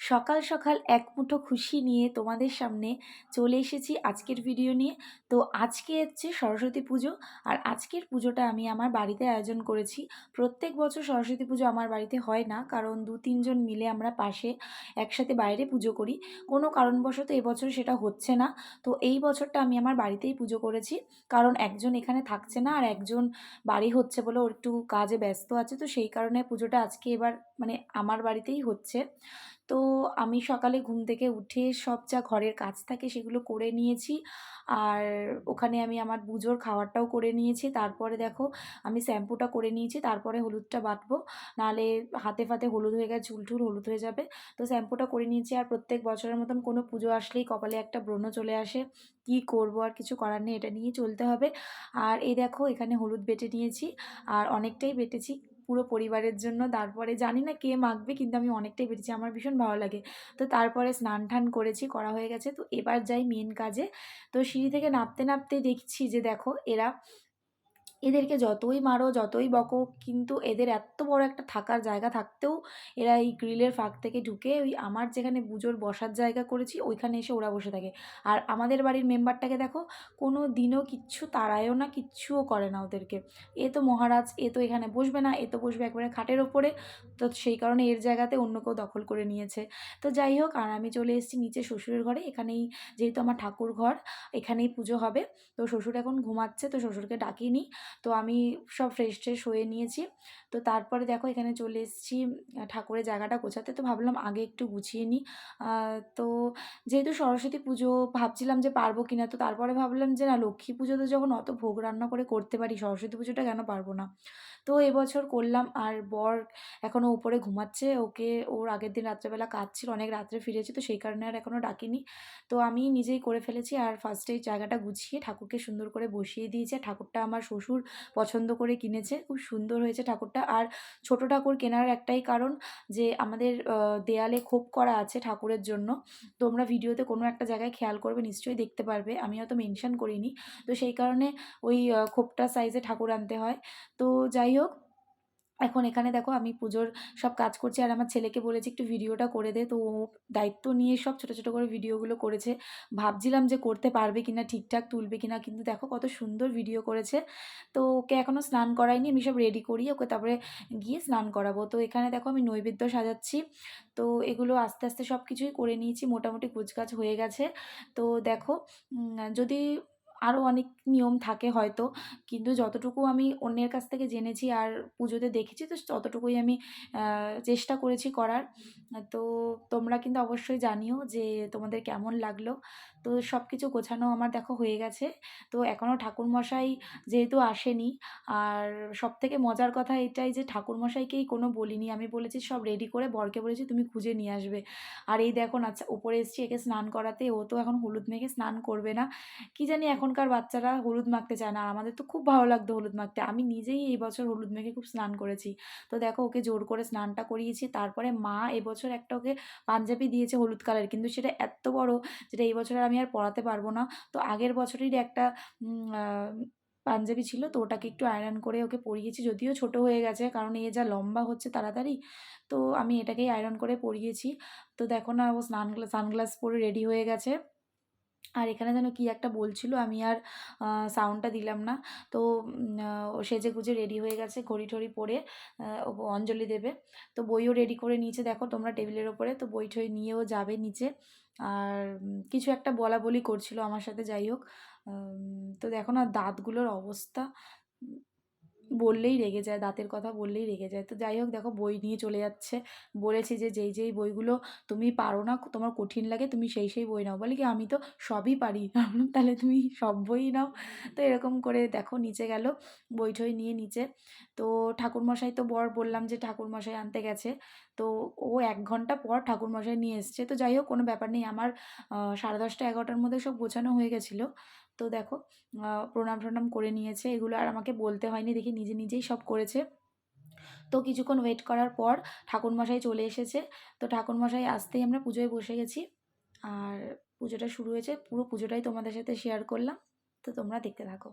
সকাল সকাল এক মুঠো খুশি নিয়ে তোমাদের সামনে চলে এসেছি আজকের ভিডিও নিয়ে। তো আজকে হচ্ছে সরস্বতী পুজো। আর আজকের পুজোটা আমি আমার বাড়িতে আয়োজন করেছি। প্রত্যেক বছর সরস্বতী পুজো আমার বাড়িতে হয় না, কারণ 2-3 জন মিলে আমরা পাশে একসাথে বাইরে পুজো করি। কোনো কারণবশত এবছর সেটা হচ্ছে না। তো এই বছরটা আমি আমার বাড়িতেই পুজো করেছি, কারণ একজন এখানে থাকছে না, আর একজন বাড়ি হচ্ছে বলে ওর একটু কাজে ব্যস্ত আছে। তো সেই কারণে পুজোটা আজকে এবার মানে আমার বাড়িতেই হচ্ছে। তো আমি সকালে ঘুম থেকে উঠে সব যা ঘরের কাজ থাকে সেগুলো করে নিয়েছি। আর ওখানে আমি আমার পুজোর খাবারটাও করে নিয়েছি। তারপরে দেখো আমি শ্যাম্পুটা করে নিয়েছি, তারপরে হলুদটা বাটবো, নাহলে হাতে ফাতে হলুদ হয়ে গেছে, চুল টুল হলুদ হয়ে যাবে। তো শ্যাম্পুটা করে নিয়েছি। আর প্রত্যেক বছরের মতন কোনো পুজো আসলেই কপালে একটা ব্রণ চলে আসে। কি করব, আর কিছু করার নেই, এটা নিয়েই চলতে হবে। আর এই দেখো এখানে হলুদ বেটে নিয়েছি, আর অনেকটাই বেটেছি পুরো পরিবারের জন্য। তারপরে জানি না কে মাখবে, কিন্তু আমি অনেকটাই বেটেছি, আমার ভীষণ ভালো লাগে। তো তারপরে স্নান টান করেছি, করা হয়ে গেছে। তো এবার যাই মেন কাজে। তো সিঁড়ি থেকে নামতে নামতে দেখছি যে দেখো এদেরকে যতই মারো যতই বকো, কিন্তু এদের এত বড় একটা থাকার জায়গা থাকতেও এরা এই গ্রিলের ফাঁক থেকে ঢুকে ওই আমার যেখানে পুজোর বসার জায়গা করেছি ওইখানে এসে ওরা বসে থাকে। আর আমাদের বাড়ির মেম্বারটাকে দেখো, কোনো দিনও কিচ্ছু তাড়ায়ও না, কিচ্ছুও করে না ওদেরকে। এ তো মহারাজ, এ তো এখানে বসবে না, এ তো বসবে একবারে খাটের ওপরে। তো সেই কারণে এর জায়গাতে অন্য কেউ দখল করে নিয়েছে। তো যাই হোক, আর আমি চলে এসেছি নিচে শ্বশুরের ঘরে। এখানেই যেহেতু আমার ঠাকুর ঘর, এখানেই পুজো হবে। তো শ্বশুর এখন ঘুমাচ্ছে, তো শ্বশুরকে ডাকিনি। তো আমি সব ফ্রেশ ট্রেশ হয়ে নিয়েছি। তো তারপরে দেখো এখানে চলে এসেছি ঠাকুরের জায়গাটা গোছাতে। তো ভাবলাম আগে একটু গুছিয়ে নিই। তো যেহেতু সরস্বতী পুজো, ভাবছিলাম যে পারবো কিনা। তো তারপরে ভাবলাম যে না, লক্ষ্মী পুজোতে যখন অত ভোগ রান্না করে করতে পারি, সরস্বতী পুজোটা কেন পারবো না। তো এবছর করলাম। আর বর এখনও উপরে ঘুমাচ্ছে, ওকে ওর আগের দিন রাত্রেবেলা কাজ ছিল, অনেক রাত্রে ফিরেছি, তো সেই কারণে আর এখনও ডাকিনি। তো আমি নিজেই করে ফেলেছি। আর ফার্স্টেই জায়গাটা গুছিয়ে ঠাকুরকে সুন্দর করে বসিয়ে দিয়েছি। আর ঠাকুরটা আমার শ্বশুর পছন্দ করে কিনেছে, খুব সুন্দর হয়েছে ঠাকুরটা। আর ছোট ঠাকুর কেনার একটাই কারণ, যে আমাদের দেয়ালে খোপ করা আছে ঠাকুরের জন্য। তোমরা ভিডিওতে কোনো একটা জায়গায় খেয়াল করবে, নিশ্চয়ই দেখতে পারবে, আমি হয়তো মেনশন করিনি। তো সেই কারণে ওই খোপটা সাইজে ঠাকুর আনতে হয়। তো যাই হোক, এখন এখানে দেখো আমি পুজোর সব কাজ করছি। আর আমার ছেলেকে বলেছি একটু ভিডিওটা করে দে, তো ও দায়িত্ব নিয়ে সব ছোট ছোট করে ভিডিওগুলো করেছে। ভাবছিলাম যে করতে পারবে কিনা, ঠিকঠাক তুলবে কিনা, কিন্তু দেখো কত সুন্দর ভিডিও করেছে। তো ওকে এখনও স্নান করাইনি, আমি সব রেডি করি ওকে, তারপরে গিয়ে স্নান করাবো। তো এখানে দেখো আমি নৈবেদ্য সাজাচ্ছি। তো এগুলো আস্তে আস্তে সব কিছুই করে নিয়েছি, মোটামুটি কুচকাচ হয়ে গেছে। তো দেখো যদি আরও অনেক নিয়ম থাকে হয়তো, কিন্তু যতটুকু আমি অন্যের কাছ থেকে জেনেছি আর পুজোতে দেখেছি, তো ততটুকুই আমি চেষ্টা করেছি করার। তো তোমরা কিন্তু অবশ্যই জানিও যে তোমাদের কেমন লাগলো। তো সব কিছু গোছানো আমার দেখো হয়ে গেছে। তো এখনও ঠাকুরমশাই যেহেতু আসেনি, আর সবথেকে মজার কথা এটাই যে ঠাকুরমশাইকেই কোনো বলিনি, আমি বলেছি সব রেডি করে বরকে বলেছি তুমি খুঁজে নিয়ে আসবে। আর এই দেখো না, ওপরে এসেছি একে স্নান করাতে, ও তো এখন হলুদ মেখে স্নান করবে না। কি জানি এখনকার বাচ্চারা হলুদ মাখতে চায় না, আর আমাদের তো খুব ভালো লাগতো হলুদ মাখতে। আমি নিজেই এই বছর হলুদ মেখে খুব স্নান করেছি। তো দেখো ওকে জোর করে স্নানটা করিয়েছি। তারপরে মা এবছর একটা ওকে পাঞ্জাবি দিয়েছে হলুদ কালার, কিন্তু সেটা এত বড় যেটা এই বছর আমি আর পরাতে পারবো না। তো আগের বছরেরই একটা পাঞ্জাবি ছিল, তো ওটাকে একটু আয়রন করে ওকে পরিয়েছি, যদিও ছোট হয়ে গেছে, কারণ এ যা লম্বা হচ্ছে তাড়াতাড়ি। তো আমি এটাকেই আয়রন করে পরিয়েছি। তো দেখো না, ও সানগ্লাস পরে রেডি হয়ে গেছে। আর এখানে যেন কি একটা বলছিল, আমি আর সাউন্ডটা দিলাম না। তো ও সেজেগুজে রেডি হয়ে গেছে, ঘড়ি টড়ি পরে ও অঞ্জলি দেবে। তো বইও রেডি করে নিয়েছে দেখো তোমরা টেবিলের ওপরে, তো বই টই নিয়েও যাবে নিচে। আর কিছু একটা বলা বলি করছিল আমার সাথে, যাই হোক। তো দেখো না দাঁতগুলোর অবস্থা, উম, বললেই রেগে যায়, দাঁতের কথা বললেই রেগে যায়। তো যাই হোক দেখো বই নিয়ে চলে যাচ্ছে। বলেছি যে যেই যেই বইগুলো তুমি পারো না, তোমার কঠিন লাগে, তুমি সেই সেই বই নাও। বলে কি আমি তো সবই পারি। আমি বললাম, তাহলে তুমি সব বই নাও। তো এরকম করে দেখো নিচে গেল, বই টই নিয়ে নিচে। তো ঠাকুরমশাই, তো বললাম যে ঠাকুরমশাই আনতে গেছে। তো ও 1 ঘন্টা পর ঠাকুরমশাই নিয়ে এসছে। তো যাই হোক কোনো ব্যাপার নেই, আমার 10:30-11টার মধ্যে সব গোছানো হয়ে গেছিলো। তো দেখো প্রণাম টনাম করে নিয়েছে, এগুলো আর আমাকে বলতে হয়নি, দেখি নিজে নিজেই সব করেছে। তো কিছুক্ষণ ওয়েট করার পর ঠাকুরমশাই চলে এসেছে। তো ঠাকুরমশাই আসতেই আমরা পুজোয় বসে গেছি। আর পুজোটা শুরু হয়েছে, পুরো পুজোটাই তোমাদের সাথে শেয়ার করলাম। তো তোমরা দেখতে থাকো।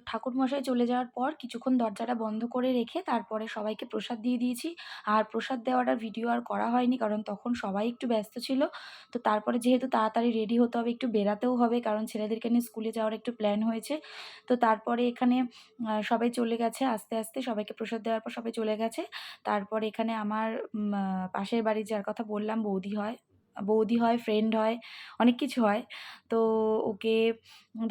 ঠাকুরমশাই চলে যাওয়ার পর কিছুক্ষণ দরজাটা বন্ধ করে রেখে তারপরে সবাইকে প্রসাদ দিয়ে দিয়েছি। আর প্রসাদ দেওয়াটার ভিডিও আর করা হয়নি, কারণ তখন সবাই একটু ব্যস্ত ছিল। তো তারপরে যেহেতু তাড়াতাড়ি রেডি হতে হবে, একটু বেরাতেও হবে, কারণ ছেলেদেরকে নিয়ে স্কুলে যাওয়ার একটু প্ল্যান হয়েছে। তো তারপরে এখানে সবাই চলে গেছে আস্তে, আস্তে সবাইকে প্রসাদ দেওয়ার পর সবাই চলে গেছে। তারপর এখানে আমার পাশের বাড়ির যার কথা বললাম বৌদি হয়, ফ্রেন্ড হয়, অনেক কিছু হয়। তো ওকে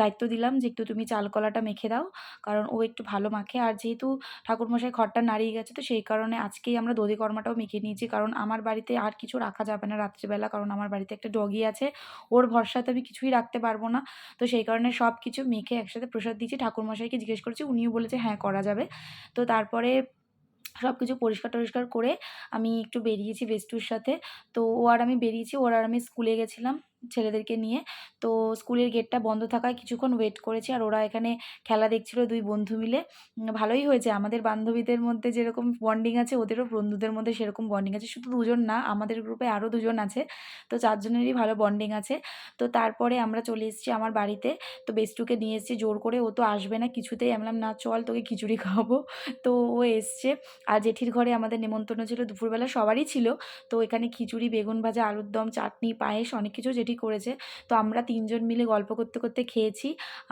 দায়িত্ব দিলাম যে একটু তুমি চাল কলাটা মেখে দাও, কারণ ও একটু ভালো মাখে। আর যেহেতু ঠাকুরমশাই ঘরটা নাড়িয়ে গেছে, তো সেই কারণে আজকেই আমরা দধিকর্মাটাও মেখে নিয়েছি, কারণ আমার বাড়িতে আর কিছু রাখা যাবে না রাত্রিবেলা, কারণ আমার বাড়িতে একটা ডগি আছে, ওর ভরসাতে আমি কিছুই রাখতে পারবো না। তো সেই কারণে সব কিছু মেখে একসাথে প্রসাদ দিয়েছি। ঠাকুরমশাইকে জিজ্ঞেস করেছি, উনিও বলেছে হ্যাঁ করা যাবে। তো তারপরে সব কিছু পরিষ্কার-টরিষ্কার করে আমি একটু বেরিয়েছি বেস্টুর সাথে। তো ও আর আমি বেরিয়েছি, ওর আর আমি স্কুলে গেছিলাম ছেলেদেরকে নিয়ে। তো স্কুলের গেটটা বন্ধ থাকায় কিছুক্ষণ ওয়েট করেছি, আর ওরা এখানে খেলা দেখছিল ২ বন্ধু মিলে। ভালোই হয়েছে, আমাদের বান্ধবীদের মধ্যে যেরকম বন্ডিং আছে ওদেরও বন্ধুদের মধ্যে সেরকম বন্ডিং আছে। শুধু ২ জন না, আমাদের গ্রুপে আরও ২ জন আছে। তো ৪ জনেরই ভালো বন্ডিং আছে। তো তারপরে আমরা চলে এসেছি আমার বাড়িতে। তো বেস্টুকে নিয়ে এসেছি জোর করে, ও তো আসবে না কিছুতেই। আমি বললাম, "না চল তোকে খিচুড়ি খাওয়াবো।" তো ও এসছে। আর জেঠির ঘরে আমাদের নেমন্তন্ন ছিল দুপুরবেলা, সবারই ছিল। তো এখানে খিচুড়ি, বেগুন ভাজা, আলুর দম, চাটনি, পায়েস অনেক কিছু জেঠি করেছে। তো আমরা ৩ জন মিলে গল্প করতে, করতে খেয়েছি।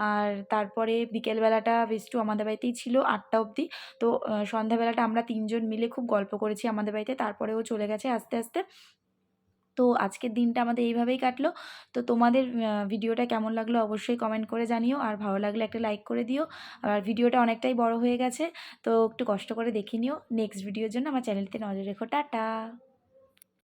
আর তারপরে বিকেলবেলাটা বেস্টু আমাদের বাড়িতেই ছিল ৮টা অবধি। তো সন্ধ্যাবেলাটা আমরা ৩ জন মিলে খুব গল্প করেছি আমাদের বাড়িতে। তারপরে ও চলে গেছে আস্তে, আস্তে। তো আজকের দিনটা আমাদের এইভাবেই কাটলো। তো তোমাদের ভিডিওটা কেমন লাগলো অবশ্যই কমেন্ট করে জানিও। আর ভালো লাগলে একটা লাইক করে দিও। আর ভিডিওটা অনেকটাই বড় হয়ে গেছে। তো একটু কষ্ট করে দেখে নিও। নেক্সট ভিডিওর জন্য আমার চ্যানেলটিতে নজর রেখো। টাটা।